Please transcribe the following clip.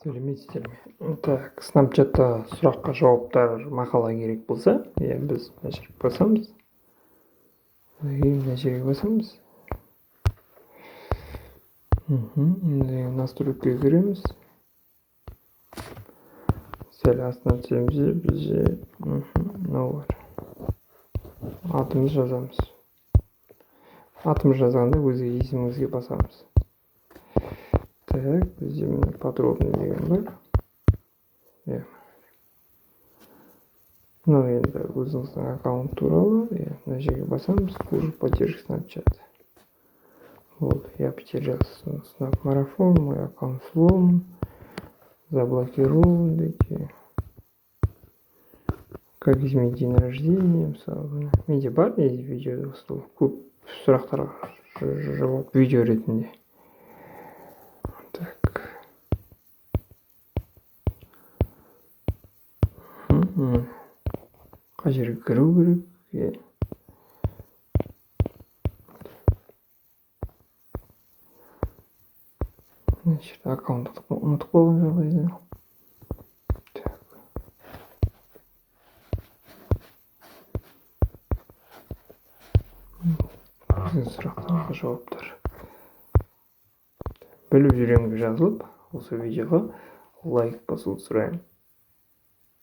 Сәлеметсіздер ме? Так, снапчатта сұраққа жауаптар мақала керек болса, біз мына жерге басамыз. Мына жерге басамыз. Енді настройкаға кіреміз. Сәл астына түсеміз, бізде мынау бар. Атымыз жазамыз. Атымыз жазғанда өзге есімімізге басамыз. Так, бізде міне подробный деген бар. Мынау енді өзіңіздің аккаунт туралы, мына жерге басамыз, служба поддержки Snapchat. Вот, я потерял Snap марафон, мой аккаунт сломан, заблокирован, дайте. Как изменить день рождения, мысалы. Менде бар видео, көп сұрақтарға жауап видео ретінде. Так. Қай жерге кіру керек? Значит, аккаунт ұмытып қалған жағдайда. Так. Сұрақтарға жауаптар. Біліп жүремін жазылып, осы видеоға лайк басуды сұраймын.